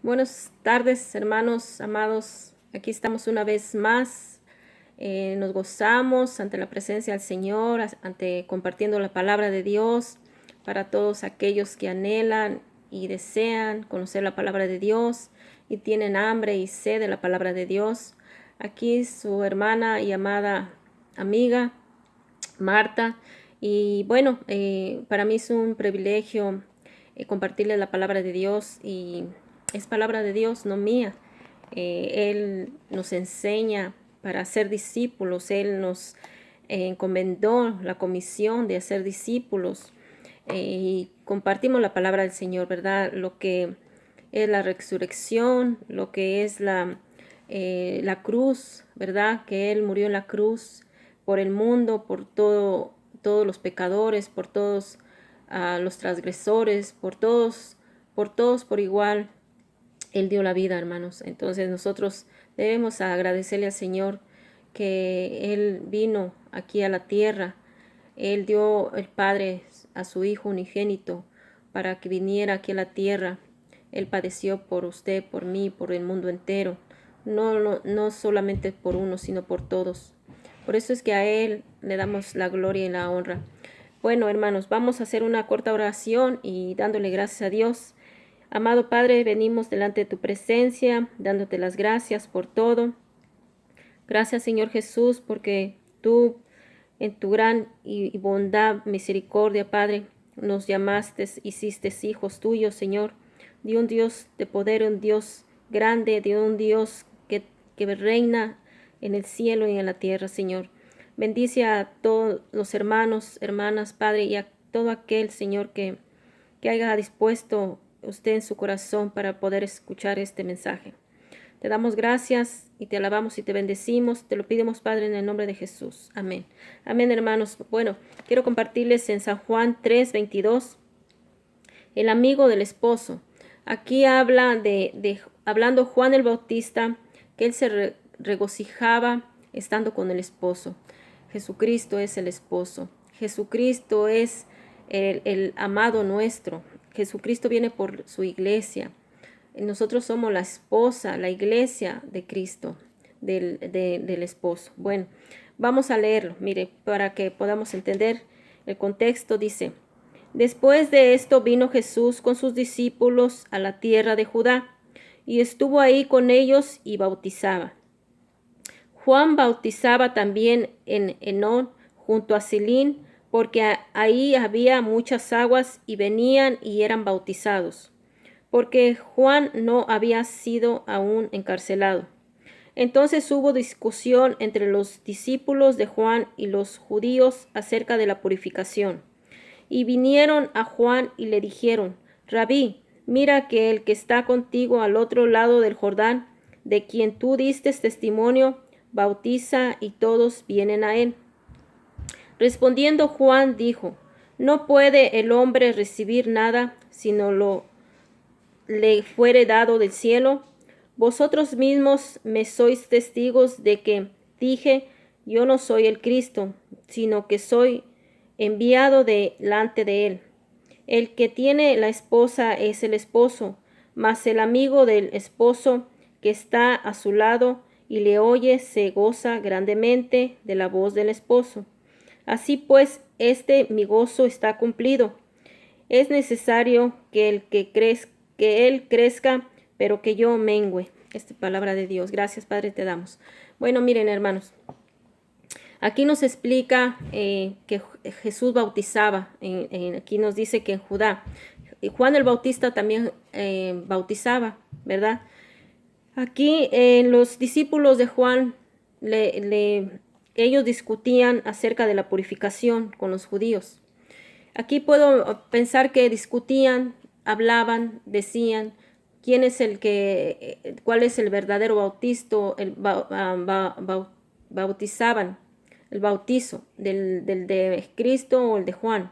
Buenas tardes, hermanos amados. Aquí estamos una vez más. Nos gozamos ante la presencia del Señor, ante compartiendo la palabra de Dios para todos aquellos que anhelan y desean conocer la palabra de Dios y tienen hambre y sed de la palabra de Dios. Aquí su hermana y amada amiga Marta. Y bueno, para mí es un privilegio compartirles la palabra de Dios, y es palabra de Dios, no mía. Él nos enseña para ser discípulos. Él nos encomendó la comisión de hacer discípulos, y compartimos la palabra del Señor, ¿verdad? Lo que es la resurrección, lo que es la cruz, ¿verdad? Que Él murió en la cruz por el mundo, por todos los pecadores, por todos los transgresores, por todos por igual. Él dio la vida, hermanos. Entonces nosotros debemos agradecerle al Señor que Él vino aquí a la tierra. Él dio el Padre a su Hijo unigénito para que viniera aquí a la tierra. Él padeció por usted, por mí, por el mundo entero. No solamente por uno, sino por todos. Por eso es que a Él le damos la gloria y la honra. Bueno, hermanos, vamos a hacer una corta oración y dándole gracias a Dios. Amado Padre, venimos delante de tu presencia, dándote las gracias por todo. Gracias, Señor Jesús, porque tú, en tu gran y bondad, misericordia, Padre, nos llamaste, hiciste hijos tuyos, Señor, de un Dios de poder, un Dios grande, de un Dios que reina en el cielo y en la tierra, Señor. Bendice a todos los hermanos, hermanas, Padre, y a todo aquel, Señor, que haya dispuesto usted en su corazón para poder escuchar este mensaje. Te damos gracias y te alabamos y te bendecimos. Te lo pedimos, Padre, en el nombre de Jesús. Amén. Amén, hermanos. Bueno, quiero compartirles en San Juan 3:22, el amigo del esposo. Aquí habla hablando Juan el Bautista, que él se regocijaba estando con el esposo. Jesucristo es el esposo. Jesucristo es el amado nuestro. Jesucristo viene por su iglesia. Nosotros somos la esposa, la iglesia de Cristo, del esposo. Bueno, vamos a leerlo, mire, para que podamos entender el contexto. Dice: después de esto vino Jesús con sus discípulos a la tierra de Judá, y estuvo ahí con ellos y bautizaba. Juan bautizaba también en Enón, junto a Silín, porque ahí había muchas aguas, y venían y eran bautizados, porque Juan no había sido aún encarcelado. Entonces hubo discusión entre los discípulos de Juan y los judíos acerca de la purificación. Y vinieron a Juan y le dijeron: Rabí, mira que el que está contigo al otro lado del Jordán, de quien tú diste testimonio, bautiza, y todos vienen a él. Respondiendo Juan dijo: no puede el hombre recibir nada sino lo le fuere dado del cielo. Vosotros mismos me sois testigos de que dije: yo no soy el Cristo, sino que soy enviado delante de él. El que tiene la esposa es el esposo, mas el amigo del esposo que está a su lado y le oye se goza grandemente de la voz del esposo. Así pues, mi gozo está cumplido. Es necesario que él crezca, pero que yo mengüe. Esta palabra de Dios. Gracias, Padre, te damos. Bueno, miren, hermanos, aquí nos explica que Jesús bautizaba. Aquí nos dice que en Judá. Y Juan el Bautista también bautizaba, ¿verdad? Aquí los discípulos de Juan, ellos discutían acerca de la purificación con los judíos. Aquí puedo pensar que discutían, hablaban, decían cuál es el verdadero bautizo, bautizaban, el bautizo del de Cristo o el de Juan.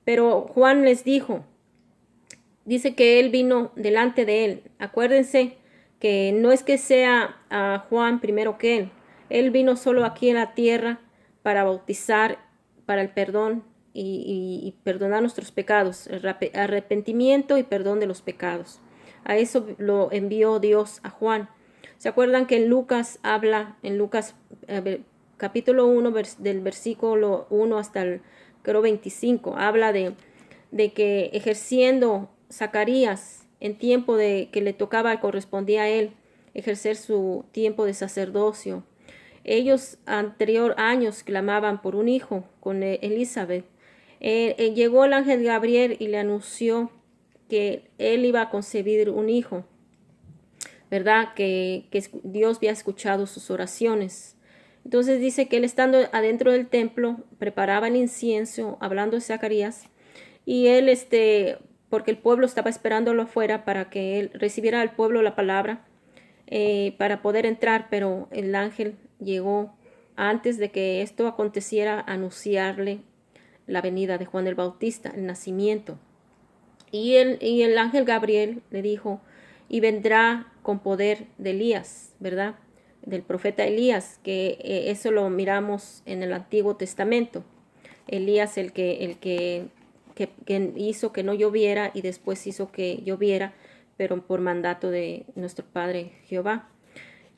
Pero Juan les dice que él vino delante de él. Acuérdense que no es que sea a Juan primero que él vino solo aquí en la tierra para bautizar, para el perdón y perdonar nuestros pecados, el arrepentimiento y perdón de los pecados. A eso lo envió Dios a Juan. ¿Se acuerdan que en Lucas habla, en Lucas capítulo 1, del versículo 1 hasta el creo 25, habla de que ejerciendo Zacarías en tiempo de que le tocaba, correspondía a él ejercer su tiempo de sacerdocio. Ellos anterior años clamaban por un hijo con Elizabeth. Llegó el ángel Gabriel y le anunció que él iba a concebir un hijo, ¿verdad? Que Dios había escuchado sus oraciones. Entonces dice que él estando adentro del templo preparaba el incienso, hablando de Zacarías, y él, porque el pueblo estaba esperándolo afuera para que él recibiera al pueblo la palabra, para poder entrar, pero el ángel llegó antes de que esto aconteciera a anunciarle la venida de Juan el Bautista, el nacimiento. Y el ángel Gabriel le dijo, y vendrá con poder de Elías, ¿verdad? Del profeta Elías, que eso lo miramos en el Antiguo Testamento. Elías, el que hizo que no lloviera y después hizo que lloviera, pero por mandato de nuestro Padre Jehová.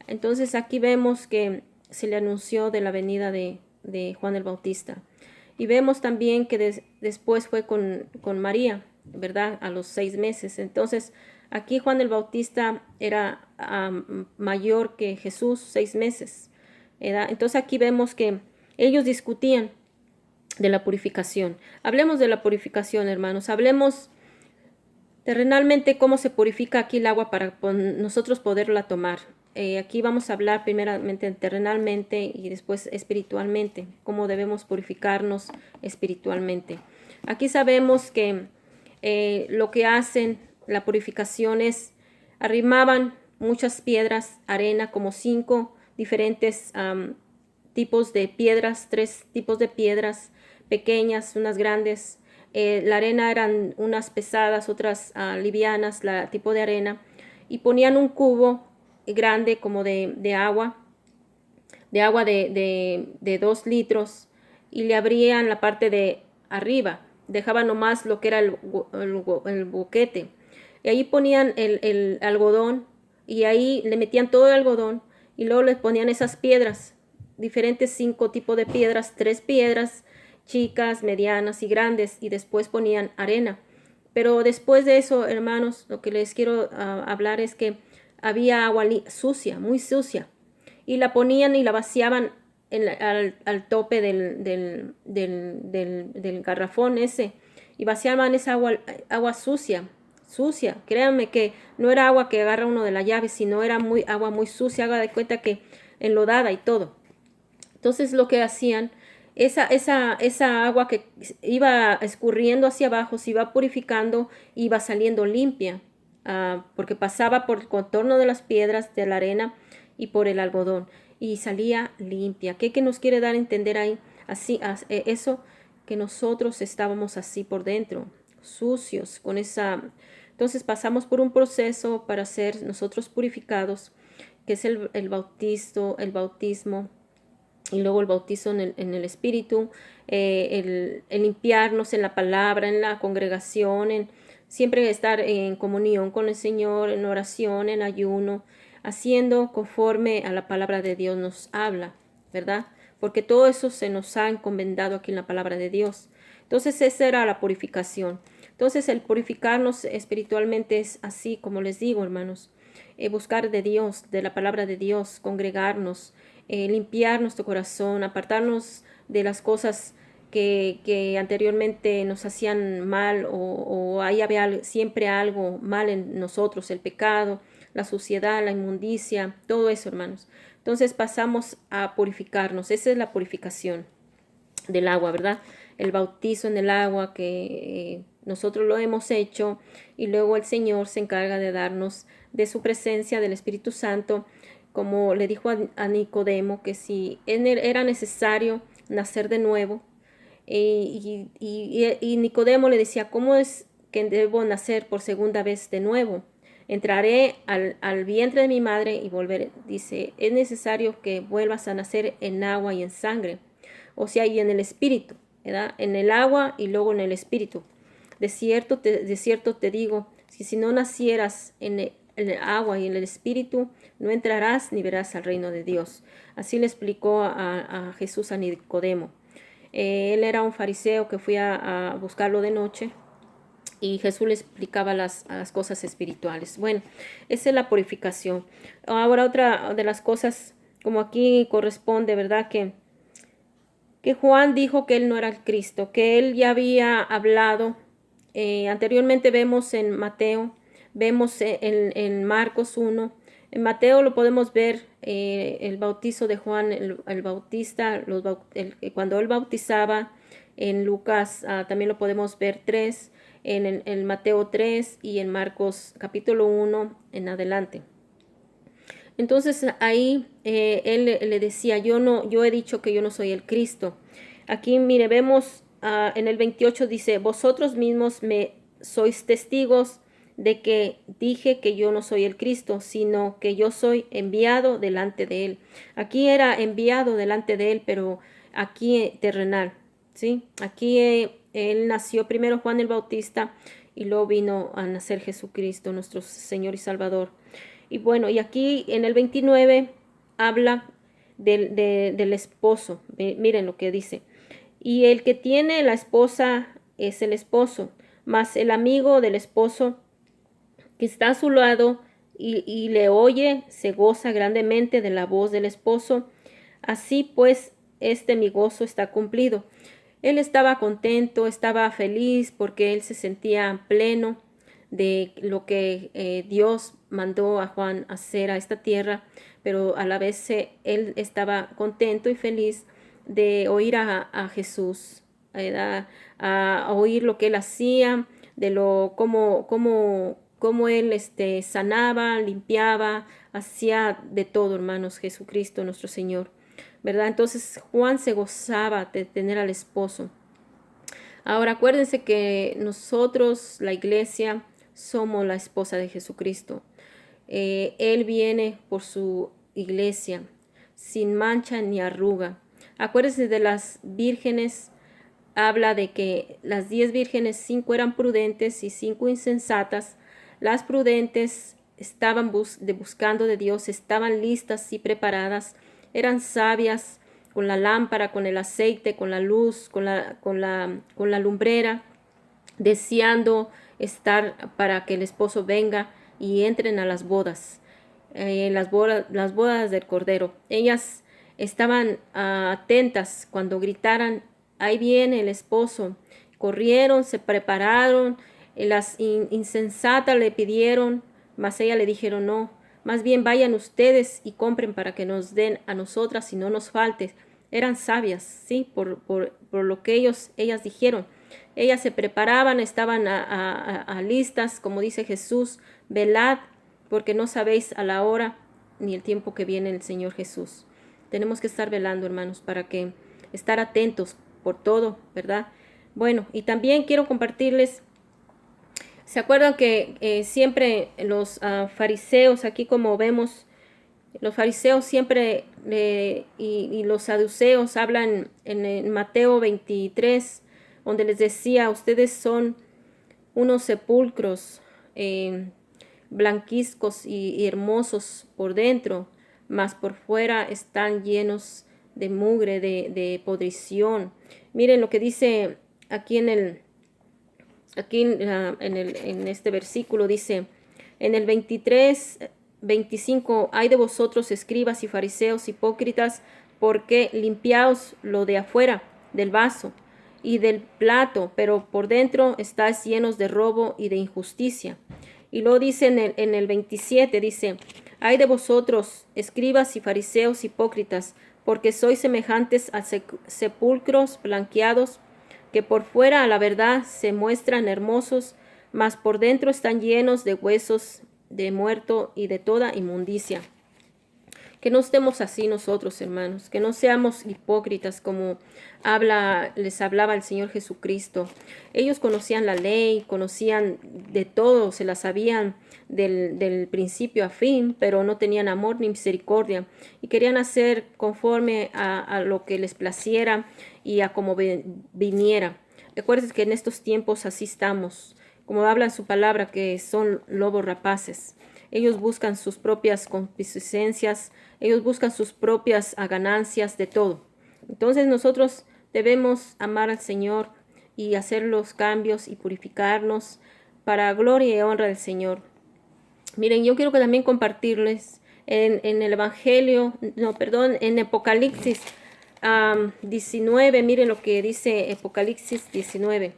Entonces aquí vemos que se le anunció de la venida de Juan el Bautista. Y vemos también que después fue con María, ¿verdad? A los 6 meses. Entonces aquí Juan el Bautista era mayor que Jesús, 6 meses, ¿verdad? Entonces aquí vemos que ellos discutían de la purificación. Hablemos de la purificación, hermanos. Hablemos terrenalmente cómo se purifica aquí el agua para nosotros poderla tomar. Aquí vamos a hablar primeramente terrenalmente y después espiritualmente, cómo debemos purificarnos espiritualmente. Aquí sabemos que lo que hacen la purificación es arrimaban muchas piedras, arena, como 5 diferentes tipos de piedras, 3 tipos de piedras pequeñas, unas grandes. La arena eran unas pesadas, otras livianas, la tipo de arena, y ponían un cubo grande como de agua de 2 litros, y le abrían la parte de arriba, dejaban nomás lo que era el boquete, y ahí ponían el algodón, y ahí le metían todo el algodón, y luego le ponían esas piedras, diferentes 5 tipos de piedras, 3 piedras, chicas, medianas y grandes, y después ponían arena. Pero después de eso, hermanos, lo que les quiero hablar es que había agua sucia, muy sucia, y la ponían y la vaciaban al tope del garrafón ese, y vaciaban esa agua sucia, créanme que no era agua que agarra uno de la llave, sino era agua muy sucia, haga de cuenta que enlodada y todo. Entonces lo que hacían, esa agua que iba escurriendo hacia abajo, se iba purificando, iba saliendo limpia, porque pasaba por el contorno de las piedras, de la arena y por el algodón, y salía limpia. ¿Qué nos quiere dar a entender ahí? Así, eso, que nosotros estábamos así por dentro, sucios, con esa. Entonces pasamos por un proceso para ser nosotros purificados, que es el bautismo, y luego el bautizo en el Espíritu, el limpiarnos en la palabra, en la congregación, siempre estar en comunión con el Señor, en oración, en ayuno, haciendo conforme a la palabra de Dios nos habla, ¿verdad? Porque todo eso se nos ha encomendado aquí en la palabra de Dios. Entonces esa era la purificación. Entonces el purificarnos espiritualmente es así, como les digo, hermanos, buscar de Dios, de la palabra de Dios, congregarnos, limpiar nuestro corazón, apartarnos de las cosas que anteriormente nos hacían mal, o ahí había siempre algo mal en nosotros, el pecado, la suciedad, la inmundicia, todo eso, hermanos. Entonces pasamos a purificarnos. Esa es la purificación del agua, ¿verdad? El bautizo en el agua que nosotros lo hemos hecho, y luego el Señor se encarga de darnos de su presencia, del Espíritu Santo, como le dijo a Nicodemo, que si era necesario nacer de nuevo, y Nicodemo le decía, ¿cómo es que debo nacer por segunda vez de nuevo? Entraré al vientre de mi madre y volveré. Dice, es necesario que vuelvas a nacer en agua y en sangre, o sea, y en el Espíritu, ¿verdad? En el agua y luego en el Espíritu. De cierto te digo, Si no nacieras en el agua y en el espíritu, no entrarás ni verás al reino de Dios. Así le explicó a Jesús a Nicodemo. Él era un fariseo que fue a buscarlo de noche y Jesús le explicaba las cosas espirituales. Bueno, esa es la purificación. Ahora otra de las cosas, como aquí corresponde, ¿verdad? Que Juan dijo que él no era el Cristo, que él ya había hablado. Anteriormente vemos en Mateo, vemos en Marcos 1. En Mateo lo podemos ver, el bautizo de Juan el Bautista, cuando él bautizaba. En Lucas también lo podemos ver 3, en Mateo 3 y en Marcos capítulo 1 en adelante. Entonces ahí él le decía, yo he dicho que yo no soy el Cristo. Aquí mire, vemos en el 28 dice, vosotros mismos me sois testigos de que dije que yo no soy el Cristo, sino que yo soy enviado delante de él. Aquí era enviado delante de él, pero aquí terrenal, ¿sí? Aquí él nació primero Juan el Bautista y luego vino a nacer Jesucristo, nuestro Señor y Salvador. Y bueno, y aquí en el 29 habla del esposo. Miren lo que dice. Y el que tiene la esposa es el esposo, mas el amigo del esposo que está a su lado y le oye, se goza grandemente de la voz del esposo. Así pues, mi gozo está cumplido. Él estaba contento, estaba feliz porque él se sentía pleno de lo que Dios mandó a Juan hacer a esta tierra, pero a la vez él estaba contento y feliz de oír a Jesús, a oír lo que él hacía, de lo cómo él sanaba, limpiaba, hacía de todo, hermanos, Jesucristo nuestro Señor, ¿verdad? Entonces Juan se gozaba de tener al esposo. Ahora acuérdense que nosotros, la iglesia, somos la esposa de Jesucristo. Él viene por su iglesia, sin mancha ni arruga. Acuérdense de las vírgenes, habla de que las 10 vírgenes, 5 eran prudentes y 5 insensatas. Las prudentes estaban buscando de Dios, estaban listas y preparadas, eran sabias, con la lámpara, con el aceite, con la luz, con la lumbrera, deseando estar para que el esposo venga y entren a las bodas, las bodas del Cordero. Ellas estaban atentas cuando gritaran, ahí viene el esposo. Corrieron, se prepararon, las insensatas le pidieron, mas ella le dijeron no, más bien vayan ustedes y compren para que nos den a nosotras y no nos falte. Eran sabias, ¿sí? Por lo que ellas dijeron. Ellas se preparaban, estaban listas, como dice Jesús, velad, porque no sabéis a la hora ni el tiempo que viene el Señor Jesús. Tenemos que estar velando, hermanos, para que estar atentos por todo, ¿verdad? Bueno, y también quiero compartirles, ¿se acuerdan que siempre los fariseos, aquí como vemos, los fariseos siempre y los saduceos hablan en Mateo 23, donde les decía, ustedes son unos sepulcros blanquizcos y hermosos por dentro, mas por fuera están llenos de mugre, de podrición. Miren lo que dice aquí en este versículo, dice en el 23, 25, hay de vosotros escribas y fariseos hipócritas, porque limpiaos lo de afuera del vaso y del plato, pero por dentro estáis llenos de robo y de injusticia. Y luego dice en el 27, dice, hay de vosotros escribas y fariseos hipócritas, porque sois semejantes a sepulcros blanqueados, que por fuera a la verdad se muestran hermosos, mas por dentro están llenos de huesos de muerto y de toda inmundicia. Que no estemos así nosotros, hermanos, que no seamos hipócritas como les hablaba el Señor Jesucristo. Ellos conocían la ley, conocían de todo, se la sabían del principio a fin, pero no tenían amor ni misericordia y querían hacer conforme a lo que les placiera y a como viniera. Recuerden que en estos tiempos así estamos. como habla en su palabra, que son lobos rapaces. Ellos buscan sus propias concupiscencias, ellos buscan sus propias ganancias de todo. Entonces nosotros debemos amar al Señor y hacer los cambios y purificarnos para gloria y honra del Señor. Miren, yo quiero que también compartirles en el Evangelio, no, perdón, en Apocalipsis 19, miren lo que dice Apocalipsis 19.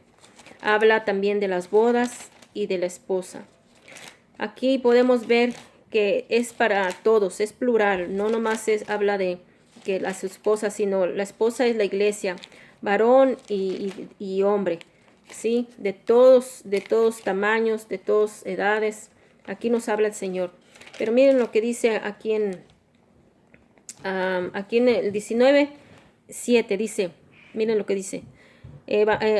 Habla también de las bodas y de la esposa. Aquí podemos ver que es para todos, es plural, no nomás habla de que las esposas, sino la esposa es la iglesia, varón y hombre, ¿sí? De todos tamaños, de todas edades. Aquí nos habla el Señor. Pero miren lo que dice aquí en el 19:7 dice, miren lo que dice.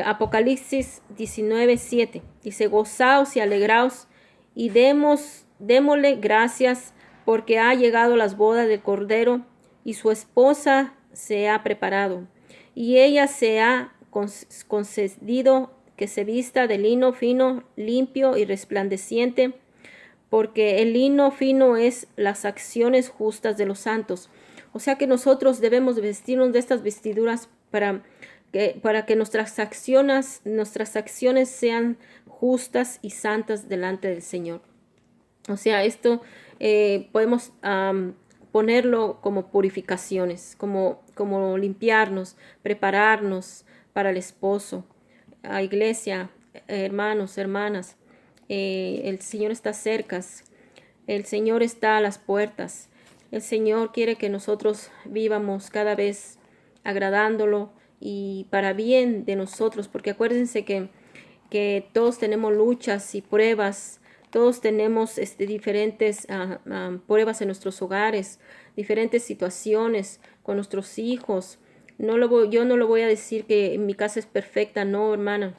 Apocalipsis 19:7 dice: gozaos y alegraos y démosle gracias, porque ha llegado las bodas del Cordero y su esposa se ha preparado, y ella se ha concedido que se vista de lino fino, limpio y resplandeciente, porque el lino fino es las acciones justas de los santos. O sea que nosotros debemos vestirnos de estas vestiduras para que nuestras acciones sean justas y santas delante del Señor. O sea, esto podemos ponerlo como purificaciones, como limpiarnos, prepararnos para el esposo. A iglesia, hermanos, hermanas, el Señor está cerca, el Señor está a las puertas. El Señor quiere que nosotros vivamos cada vez agradándolo y para bien de nosotros, porque acuérdense que todos tenemos luchas y pruebas, todos tenemos diferentes pruebas en nuestros hogares, diferentes situaciones con nuestros hijos. Yo no lo voy a decir que mi casa es perfecta, no, hermana.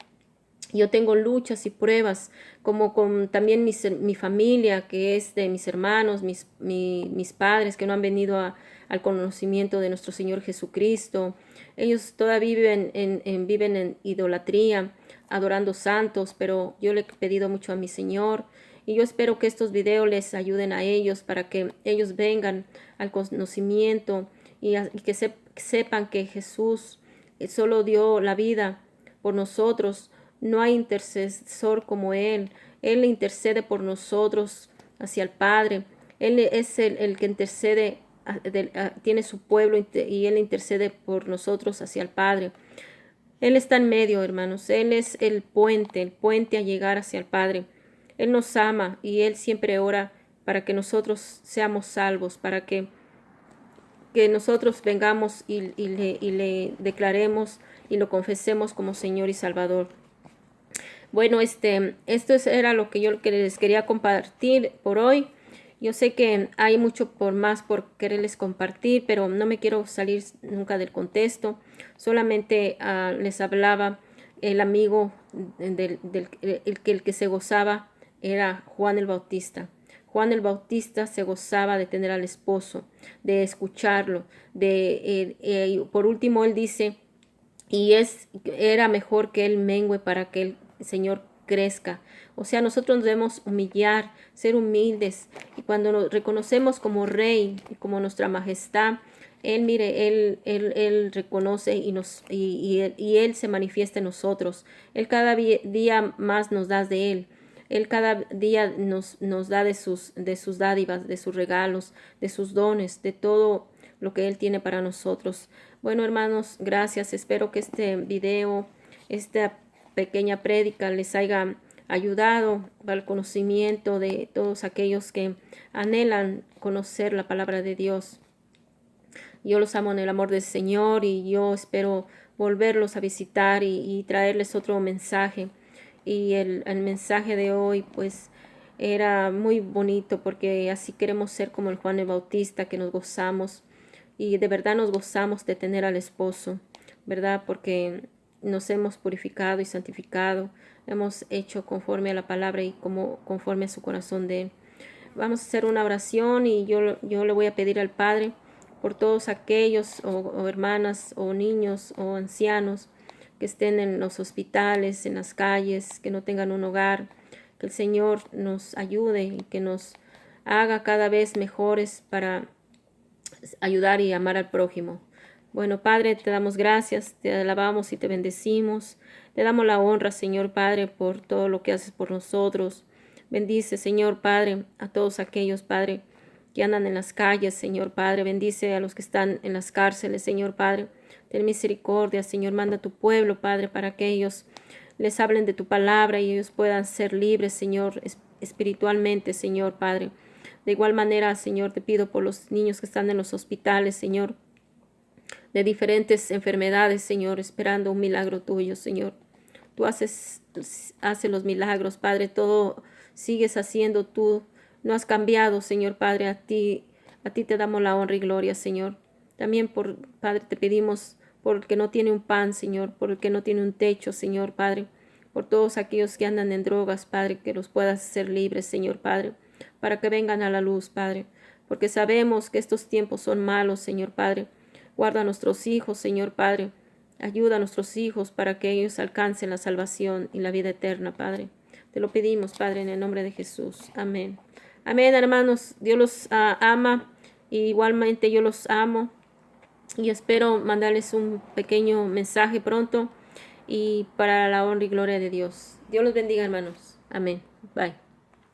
Yo tengo luchas y pruebas, como con también mi familia, que es de mis hermanos, mis padres que no han venido al conocimiento de nuestro Señor Jesucristo. Ellos todavía viven en idolatría, adorando santos, pero yo le he pedido mucho a mi Señor y yo espero que estos videos les ayuden a ellos para que ellos vengan al conocimiento y que sepan que Jesús solo dio la vida por nosotros. No hay intercesor como Él. Él intercede por nosotros hacia el Padre. Él es el que intercede, tiene su pueblo y Él intercede por nosotros hacia el Padre. Él está en medio, hermanos. Él es el puente a llegar hacia el Padre. Él nos ama y Él siempre ora para que nosotros seamos salvos, para que nosotros vengamos y le declaremos y lo confesemos como Señor y Salvador. Bueno, esto era lo que yo les quería compartir por hoy. Yo sé que hay mucho por quererles compartir, pero no me quiero salir nunca del contexto. Solamente les hablaba el amigo el que se gozaba era Juan el Bautista. Juan el Bautista se gozaba de tener al esposo, de escucharlo. Por último, él dice, era mejor que él mengüe para que el Señor crezca. O sea, nosotros nos debemos humillar, ser humildes. Y cuando nos reconocemos como Rey y como nuestra majestad, Él reconoce y Él se manifiesta en nosotros. Él cada día más nos da de Él. Él cada día nos da de sus dádivas, de sus regalos, de sus dones, de todo lo que Él tiene para nosotros. Bueno, hermanos, gracias. Espero que este video, esta pequeña prédica les haya ayudado al conocimiento de todos aquellos que anhelan conocer la palabra de Dios. Yo los amo en el amor del Señor y yo espero volverlos a visitar y traerles otro mensaje. Y el mensaje de hoy pues era muy bonito porque así queremos ser como el Juan el Bautista, que nos gozamos y de verdad nos gozamos de tener al esposo, ¿verdad? Porque nos hemos purificado y santificado, hemos hecho conforme a la palabra y conforme a su corazón de Él. Vamos a hacer una oración y yo le voy a pedir al Padre por todos aquellos o hermanas o niños o ancianos que estén en los hospitales, en las calles, que no tengan un hogar. Que el Señor nos ayude y que nos haga cada vez mejores para ayudar y amar al prójimo. Bueno, Padre, te damos gracias, te alabamos y te bendecimos. Te damos la honra, Señor Padre, por todo lo que haces por nosotros. Bendice, Señor Padre, a todos aquellos, Padre, que andan en las calles, Señor Padre. Bendice a los que están en las cárceles, Señor Padre. Ten misericordia, Señor. Manda a tu pueblo, Padre, para que ellos les hablen de tu palabra y ellos puedan ser libres, Señor, espiritualmente, Señor Padre. De igual manera, Señor, te pido por los niños que están en los hospitales, Señor, de diferentes enfermedades, Señor, esperando un milagro tuyo, Señor. Tú haces los milagros, Padre, todo sigues haciendo tú. No has cambiado, Señor Padre, a ti te damos la honra y gloria, Señor. También Padre, te pedimos por el que no tiene un pan, Señor, por el que no tiene un techo, Señor Padre, por todos aquellos que andan en drogas, Padre, que los puedas hacer libres, Señor Padre, para que vengan a la luz, Padre, porque sabemos que estos tiempos son malos, Señor Padre. Guarda a nuestros hijos, Señor Padre. Ayuda a nuestros hijos para que ellos alcancen la salvación y la vida eterna, Padre. Te lo pedimos, Padre, en el nombre de Jesús. Amén. Amén, hermanos. Dios los ama y igualmente yo los amo y espero mandarles un pequeño mensaje pronto y para la honra y gloria de Dios. Dios los bendiga, hermanos. Amén. Bye.